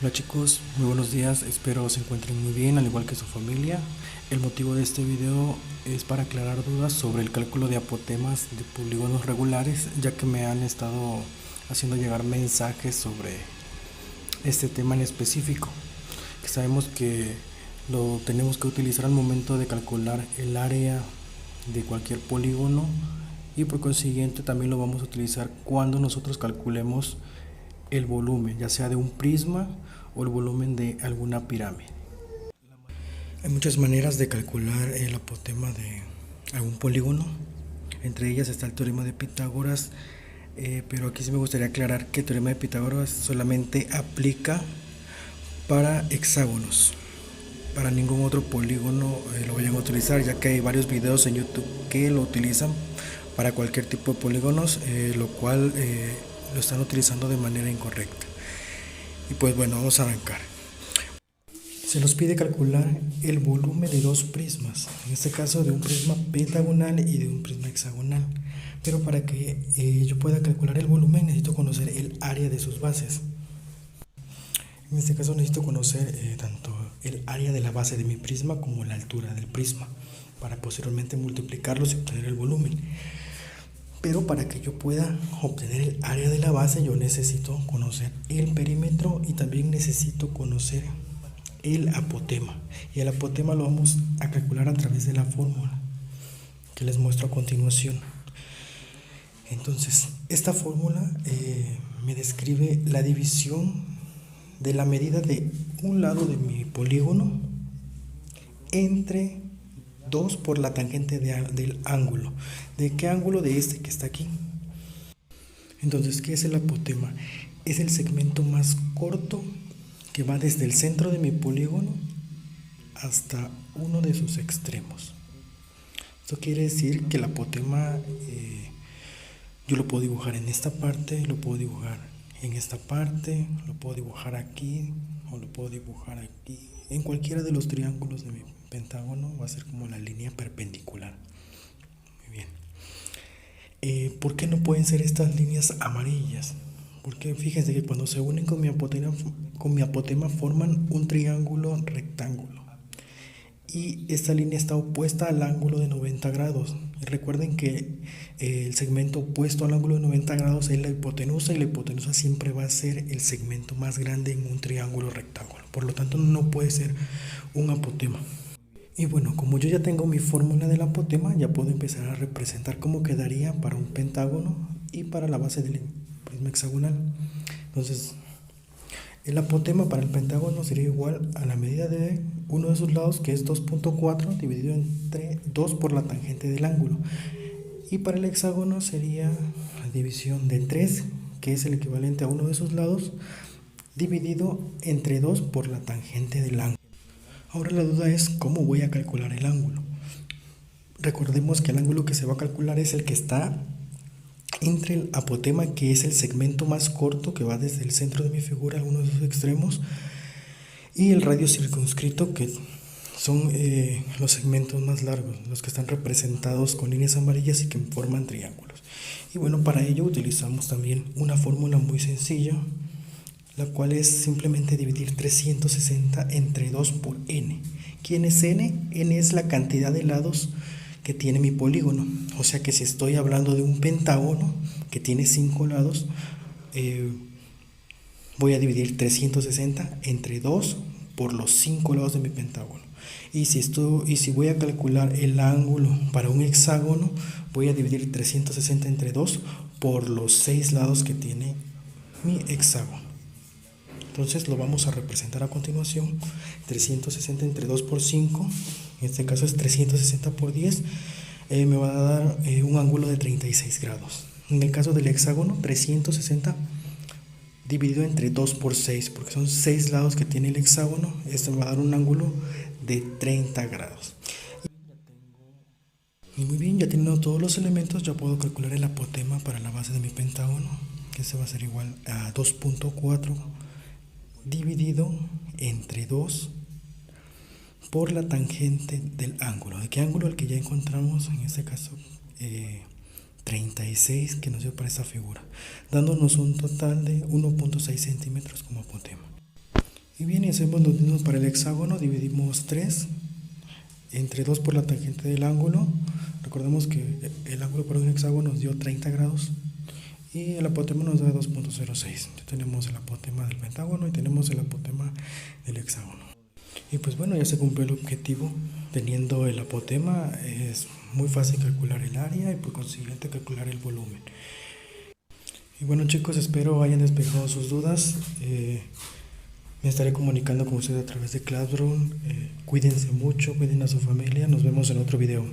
Hola chicos, muy buenos días, espero se encuentren muy bien, al igual que su familia. El motivo de este video es para aclarar dudas sobre el cálculo de apotemas de polígonos regulares, ya que me han estado haciendo llegar mensajes sobre este tema en específico, que sabemos que lo tenemos que utilizar al momento de calcular el área de cualquier polígono y por consiguiente también lo vamos a utilizar cuando nosotros calculemos el volumen, ya sea de un prisma o el volumen de alguna pirámide. Hay muchas maneras de calcular el apotema de algún polígono. Entre ellas está el teorema de Pitágoras, pero aquí sí me gustaría aclarar que el teorema de Pitágoras solamente aplica para hexágonos. Para ningún otro polígono lo vayan a utilizar, ya que hay varios videos en YouTube que lo utilizan para cualquier tipo de polígonos, lo cual lo están utilizando de manera incorrecta. Y pues bueno, vamos a arrancar. Se nos pide calcular el volumen de dos prismas, en este caso de un prisma pentagonal y de un prisma hexagonal. Pero para que yo pueda calcular el volumen necesito conocer el área de sus bases. En este caso necesito conocer tanto el área de la base de mi prisma como la altura del prisma, para posteriormente multiplicarlos y obtener el volumen. Pero para que yo pueda obtener el área de la base yo necesito conocer el perímetro y también necesito conocer el apotema. Y el apotema lo vamos a calcular a través de la fórmula que les muestro a continuación. Entonces, esta fórmula me describe la división de la medida de un lado de mi polígono entre 2 por la tangente del ángulo. ¿De qué ángulo? De este que está aquí. Entonces, ¿qué es el apotema? Es el segmento más corto que va desde el centro de mi polígono hasta uno de sus extremos. Esto quiere decir que el apotema yo lo puedo dibujar en esta parte, lo puedo dibujar en esta parte, lo puedo dibujar aquí o lo puedo dibujar aquí. En cualquiera de los triángulos de mi pentágono va a ser como la línea perpendicular. Muy bien. ¿Por qué no pueden ser estas líneas amarillas? Porque fíjense que cuando se unen con mi apotema forman un triángulo rectángulo. Y esta línea está opuesta al ángulo de 90 grados. Y recuerden que el segmento opuesto al ángulo de 90 grados es la hipotenusa, y la hipotenusa siempre va a ser el segmento más grande en un triángulo rectángulo. Por lo tanto, no puede ser un apotema. Y bueno, como yo ya tengo mi fórmula del apotema, ya puedo empezar a representar cómo quedaría para un pentágono y para la base del prisma hexagonal. Entonces, el apotema para el pentágono sería igual a la medida de uno de sus lados, que es 2.4 dividido entre 2 por la tangente del ángulo. Y para el hexágono sería la división de 3, que es el equivalente a uno de sus lados, dividido entre 2 por la tangente del ángulo. Ahora la duda es cómo voy a calcular el ángulo. Recordemos que el ángulo que se va a calcular es el que está entre el apotema, que es el segmento más corto que va desde el centro de mi figura a uno de sus extremos, y el radio circunscrito, que son los segmentos más largos, los que están representados con líneas amarillas y que forman triángulos. Y bueno, para ello utilizamos también una fórmula muy sencilla, la cual es simplemente dividir 360 entre 2 por n. ¿Quién es n? N es la cantidad de lados que tiene mi polígono. O sea que si estoy hablando de un pentágono que tiene 5 lados, voy a dividir 360 entre 2 por los 5 lados de mi pentágono. Y si voy a calcular el ángulo para un hexágono, voy a dividir 360 entre 2 por los 6 lados que tiene mi hexágono. Entonces lo vamos a representar a continuación. 360 entre 2 por 5, en este caso es 360 por 10, me va a dar un ángulo de 36 grados. En el caso del hexágono, 360 dividido entre 2 por 6, porque son 6 lados que tiene el hexágono, esto me va a dar un ángulo de 30 grados. Y muy bien, ya teniendo todos los elementos, ya puedo calcular el apotema para la base de mi pentágono, que se va a ser igual a 2.4 dividido entre 2 por la tangente del ángulo. ¿De qué ángulo? El que ya encontramos, en este caso 36, que nos dio para esta figura, dándonos un total de 1.6 centímetros como apotema. Y bien, y hacemos lo mismo para el hexágono, dividimos 3 entre 2 por la tangente del ángulo. Recordemos que el ángulo para un hexágono nos dio 30 grados y el apotema nos da 2.06. Ya tenemos el apotema del pentágono y tenemos el apotema del hexágono. Y pues bueno, ya se cumplió el objetivo. Teniendo el apotema es muy fácil calcular el área y por consiguiente calcular el volumen. Y bueno chicos, espero hayan despejado sus dudas. Me estaré comunicando con ustedes a través de Classroom. Cuídense mucho, cuiden a su familia. Nos vemos en otro video.